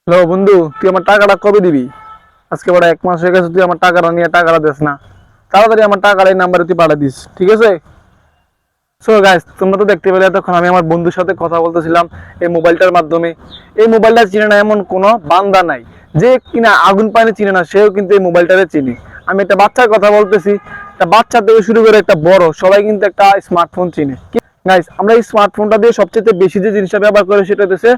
Hello বন্ধু, তুই আমার টাকাটা কবে দিবি? আজকে বড় 1 মাস হয়ে গেছে, তুই আমার টাকাটা নিয়ে টাকাটা দিস না। তাড়াতাড়ি আমার টাকাটা এই নাম্বারে তুই পাঠিয়ে দিস, ঠিক আছে? সো গাইস, তোমরা তো দেখতে পেলে এতক্ষণ আমি আমার বন্ধুর সাথে কথা বলতেছিলাম এই মোবাইলটার মাধ্যমে। এই মোবাইলটা চিনে না এমন কোনো বান্দা নাই যে কিনা আগুন পানি চিনে না, সেও কিন্তু এই মোবাইলটারে চিনি। আমি একটা বাচ্চার কথা বলতেছি, একটা বাচ্চা থেকে শুরু করে একটা বড় সবাই কিন্তু একটা স্মার্টফোন চিনে। গাইস, আমরা এই স্মার্টফোনটা দিয়ে সবচেয়ে বেশি যে জিনিসটা ব্যবহার করি সেটা হচ্ছে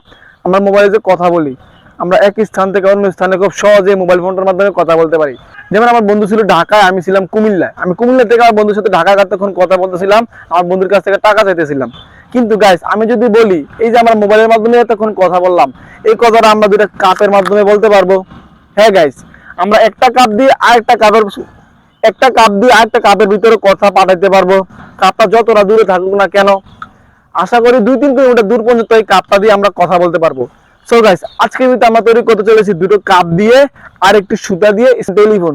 আমরা মোবাইলে যে কথা বলি। আমরা এক স্থান থেকে অন্য স্থানে খুব সহজে মোবাইল ফোনটার মাধ্যমে কথা বলতে পারি। যেমন আমার বন্ধু ছিল ঢাকায়, আমি ছিলাম কুমিল্লায়। আমি কুমিল্লা থেকে আমার বন্ধুর সাথে ঢাকায় এতক্ষণ কথা বলতেছিলাম, আমার বন্ধুর কাছ থেকে টাকা চাইতেছিলাম। কিন্তু গাইস, আমি যদি বলি এই যে আমরা মোবাইলের মাধ্যমে এতক্ষণ কথা বললাম, এই কথাটা আমরা দুইটা কাপের মাধ্যমে বলতে পারবো। হ্যাঁ গাইস, আমরা একটা কাপ দিয়ে আরেকটা কাপের ভিতরে কথা পাঠাইতে পারবো। কাপটা যতটা দূরে থাকুক না কেন, আশা করি 2-3 কিলোমিটার দূর পর্যন্ত এই কাপটা দিয়ে আমরা কথা বলতে পারবো। সো গাইস, আজকে কিন্তু আমরা তৈরি করতে চলেছি দুটো কাপ দিয়ে আর একটি সুতা দিয়ে টেলিফোন।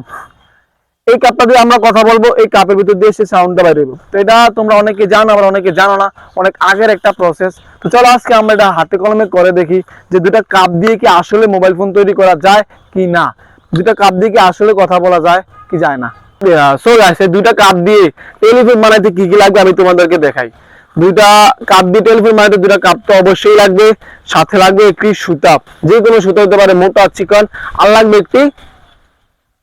এই কাপটা দিয়ে আমরা কথা বলবো, এই কাপের ভিতর দিয়ে সে সাউন্ডটা বাইরে হবে। তো এটা তোমরা অনেকে জানো, আবার অনেকে জানো না, অনেক আগের একটা প্রসেস। তো চলো আজকে আমরা এটা হাতে কলমে করে দেখি যে দুটা কাপ দিয়ে কি আসলে মোবাইল ফোন তৈরি করা যায় কি না, দুটা কাপ দিয়ে কি আসলে কথা বলা যায় কি যায় না। সো গাইস, এই দুইটা কাপ দিয়ে টেলিফোন বানাইতে কি কি লাগবে আমি তোমাদেরকে দেখাই। দুইটা কাপ দিয়ে টেলিফোন বানাইতে দুইটা কাপ তো অবশ্যই লাগবে, সাথে লাগবে একটি সুতা, যে কোনো সুতা হতে পারে, মোটা চিকন। আর লাগবে একটি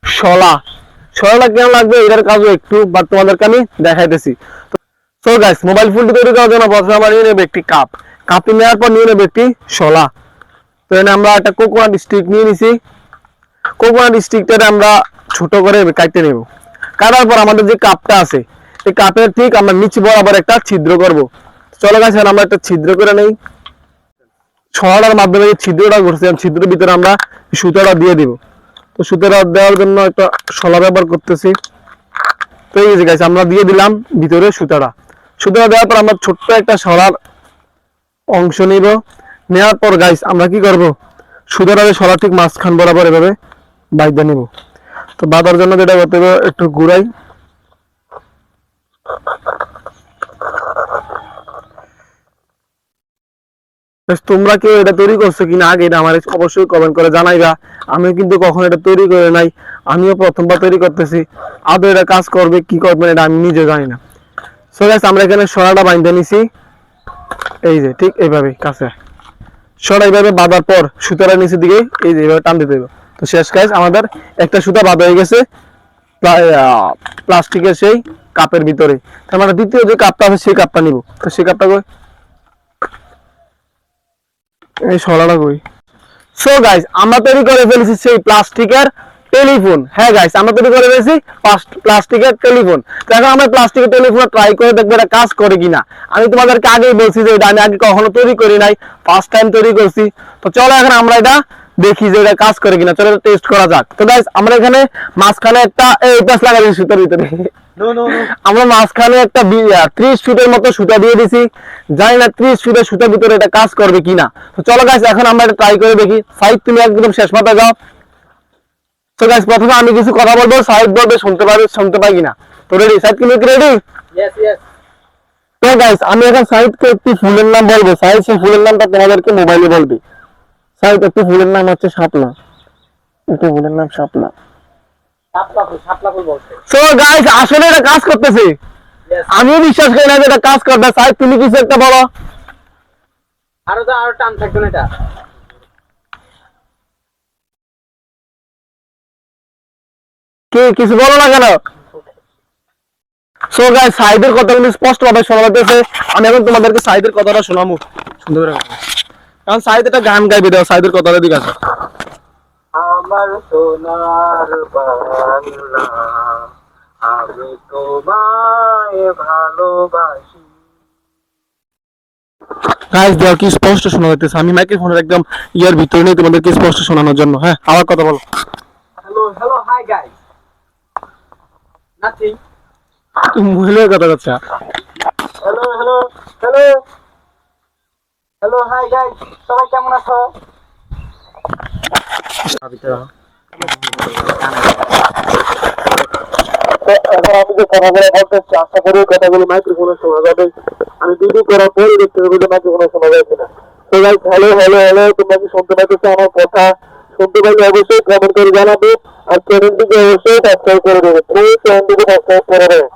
শলা। শলাটা কেন লাগবে এটার কাজও একটু বাট তোমাদেরকে আমি দেখাইতেছি। সো গাইস, মোবাইল ফোনটি তৈরি করার জন্য প্রথমে আমরা নিয়ে নেব একটি কাপ। কাপটি নেওয়ার পর নিয়ে নেব একটি শলা। তো এখানে আমরা একটা কোকোনাট স্টিক নিয়ে নিছি। কোকোনাট স্টিকটারে আমরা ছোট করে কাটতে নেব। কাটার পর আমাদের যে কাপটা আছে, এই কাপের ঠিক আমরা নিচে বরাবর একটা ছিদ্র করব। চলো গাইস, আমরা একটা ছিদ্র করে নেই। ছড়ার মাধ্যমে এই ছিদ্রটা করছিলাম, ছিদ্রের ভিতরে আমরা সুতাটা দিয়ে দিব। তো সুতাটা দেওয়ার জন্য একটা শলা ব্যবহার করতেছি। তো এই যে গাইস, আমরা দিয়ে দিলাম ভিতরে সুতাটা। সুতাটা দেওয়ার পর আমরা ছোট্ট একটা শলার অংশ নিব। নেওয়ার পর গাইস আমরা কি করব, সুতাটাকে শলা ঠিক মাঝখান বরাবর এভাবে বাইন্ধা নিব। তো বাঁধার জন্য যেটা করতে হবে, একটু ঘুরাই। তোমরা কেউ এটা তৈরি করছো কিনা আগে এটা আমার অবশ্যই কমেন্ট করে জানাইবা। আমি কিন্তু কখনো এটা তৈরি করে নাই, আমিও প্রথমবার তৈরি করতেছি। আদৌ এটা কাজ করবে কি করবে এটা আমি নিজে জানি না। সো গাইস, আমরা এখানে সরাটা বাইন্ধে নিছি, এই যে ঠিক এইভাবে কাছে সরা এইভাবে বাঁধার পর সুতাটা নিচের দিকে এই যে এইভাবে টান দিতে হবে। তো শেষ গাইস, আমাদের একটা সুতা বাঁধা হয়ে গেছে প্লাস্টিকের সেই কাপের ভিতরে। তার মানে দ্বিতীয় যে কাপটা আছে সেই কাপটা নিব। তো সেই কাপটা এই শলাটা কই। সো গাইস, আমরা তৈরি করে ফেলেছি সেই প্লাস্টিকের টেলিফোন। হ্যাঁ গাইস, আমরা তৈরি করে ফেলেছি প্লাস্টিকের টেলিফোন। তো এখন আমরা প্লাস্টিকের টেলিফোন ট্রাই করে দেখবো এটা কাজ করে কিনা। আমি তোমাদেরকে আগেই বলছি যে এটা আমি আগে কখনো তৈরি করি নাই, ফার্স্ট টাইম তৈরি করছি। তো চলো এখন আমরা এটা দেখি যে এটা কাজ করে কিনা, চলো এটা টেস্ট করা যাক। তো গাইস, আমরা এখানে মাঝখানে একটা এই প্যাচ লাগাই দিয়েছি সুতার ভিতরে। আমরা মাঝখানে একটা 30 ফিটের মতো সুতা দিয়ে দিছি। জানি না 30 ফিটের সুতার ভিতরে এটা কাজ করবে কিনা। তো চলো গাইস, এখন আমরা এটা ট্রাই করে দেখি। সাইড তুমি একদম শেষ মাথায় যাও। তো গাইস, প্রথমে আমি কিছু কথা বলবো, সাইড বলবে শুনতে পাই কিনা। তো রেডি? সাইড, তুমি কি রেডি? তো গাইস, আমি এখন সাইডকে একটি ফুলের নাম বলবো। সাইড সেই ফুলের নামটা তোমাদেরকে মোবাইলে বলবে। সাইড, একটি ফুলের নাম হচ্ছে শাপলা। একটি ফুলের নাম শাপলা। সো গাইস, আসলে এটা কাজ করতেছে। আমিও বিশ্বাস করি না যে এটা কাজ করবে। সাইড, তুমি কিছু একটা বলো। আরো টান থাকবে না এটা। কি কিছু বলো না কেন? সো গাইস, সাইদের কথাগুলো স্পষ্ট ভাবে শোনা যাচ্ছে। আমি এখন তোমাদেরকে সাইদের কথাটা শোনাবো সুন্দর করে, কারণ সাইদ একটা গান গাইবে। দাও সাইদের কথাটা দিকে আছে। আমার সোনার বাংলা, আমি তোমায় ভালোবাসি। গাইস দেখো কি স্পষ্ট শোনা যাচ্ছে। আমি মাইক্রোফোনের একদম ইয়ার ভিতরে নেই তোমাদেরকে স্পষ্ট শোনানোর জন্য। হ্যাঁ, আবার কথা বলো। Hello hi guys. নাথিং। তুমি মহিলার কথা বলছো। হ্যালো হাই গাইস, সবাই কেমন আছো? আমি যে কথাগুলো বলতেছি, আশা করি কথাগুলো মাইক্রোফোনে শোনা যাবে। আমি ভিডিও করার পরে দেখতে হবে যে মাইক্রোফোনে শোনা যায় কিনা। তো গাইস হ্যালো হ্যালো হ্যালো, তোমরা কি শুনতে পাইতেছো আমার কথা? শুনতে পাইলে অবশ্যই কমেন্ট করে জানাবে, আর চ্যানেলটিকে অবশ্যই সাবস্ক্রাইব করে দেবে। প্লিজ চ্যানেলটিকে সাবস্ক্রাইব করে দেবে।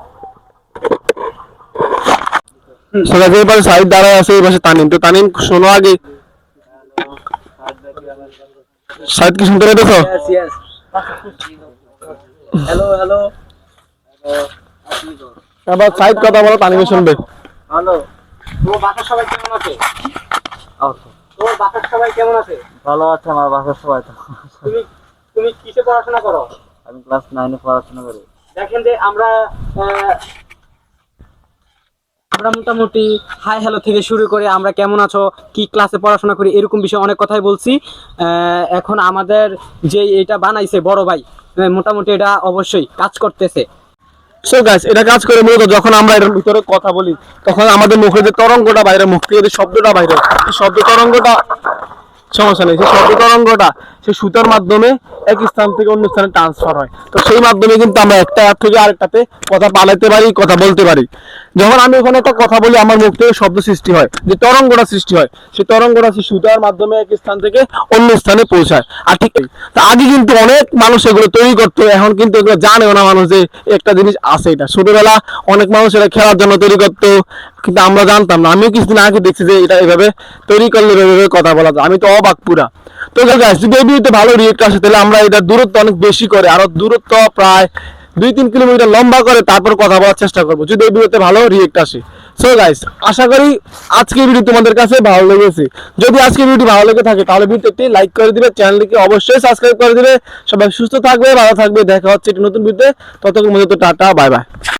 সেটা যে পাশে সাইড দাঁড়ায় আছে এই পাশে তানিম। তো তানিম শোনো আগে, সাইড কি শুনতে পাইতেছো? ইয়েস হ্যালো হ্যালো আবার সাইড কথা বলো, তানিমে শুনবে। হ্যালো, তোমার বাসার সবাই কেমন আছে? তোমার বাসার সবাই কেমন আছে? ভালো আছে আমার বাসার সবাই তো। তুমি তুমি কিসে পড়াশোনা করো? আমি ক্লাস 9 এ পড়াশোনা করি। দেখেন যে আমরা মোটামুটি হাই হ্যালো থেকে শুরু করে আমরা কেমন আছো, কি ক্লাসে পড়াশোনা করি, এরকম বিষয়ে অনেক কথাই বলছি। এখন আমাদের যে এটা বানাইছে বড় ভাই, মোটামুটি এটা অবশ্যই কাজ করতেছে। সো গাইস, এটা কাজ করে মূলত যখন আমরা এর ভিতরে কথা বলি, তখন আমাদের মুখে যে তরঙ্গটা বাইরে, মুখ থেকে যে শব্দটা বাইরে, এই শব্দ তরঙ্গটা সমস্যা নেই, সেই শব্দ তরঙ্গটা সেই সুতার মাধ্যমে এক স্থান থেকে অন্য স্থানে ট্রান্সফার হয়। তো সেই মাধ্যমে কিন্তু আমরা একটা অ্যাপ থেকে আরেকটাতে কথা পালাতে পারি, কথা বলতে পারি। যখন আমি ওখানে একটা কথা বলি, আমার মুখ থেকে শব্দ সৃষ্টি হয়, যে তরঙ্গটা সৃষ্টি হয়, সেই তরঙ্গটা সেই সুতার মাধ্যমে এক স্থান থেকে অন্য স্থানে পৌঁছায়। আর ঠিক তা আগে কিন্তু অনেক মানুষ এগুলো তৈরি করতো, এখন কিন্তু এগুলো জানেও না মানুষ যে একটা জিনিস আছে। এটা ছোটবেলা অনেক মানুষ এটা খেলার জন্য তৈরি করতো, কিন্তু আমরা জানতাম না। আমিও কিছুদিন আগে দেখছি যে এটা এভাবে তৈরি করলে এভাবে কথা বলা যায়। আমি তো অবাক পুরা। তো গাইস, যদি এই ভিডিওতে ভালো রিয়েক্ট আসে, তাহলে আমরা এটা দূরত্ব অনেক বেশি করে, আরো দূরত্ব প্রায় 2-3 কিলোমিটার লম্বা করে তারপর কথা বলার চেষ্টা করবো, যদি এই ভিডিওতে ভালো রিয়েক্ট আসে। সো গাইস, আশা করি আজকের ভিডিও তোমাদের কাছে ভালো লেগেছে। যদি আজকের ভিডিও ভালো লেগে থাকে তাহলে ভিডিওটি লাইক করে দিবে, চ্যানেলটিকে অবশ্যই সাবস্ক্রাইব করে দিবে। সবাই সুস্থ থাকবে, ভালো থাকবে, দেখা হচ্ছে একটা নতুন ভিডিওতে। ততক্ষণ পর্যন্ত টাটা, বাই বাই।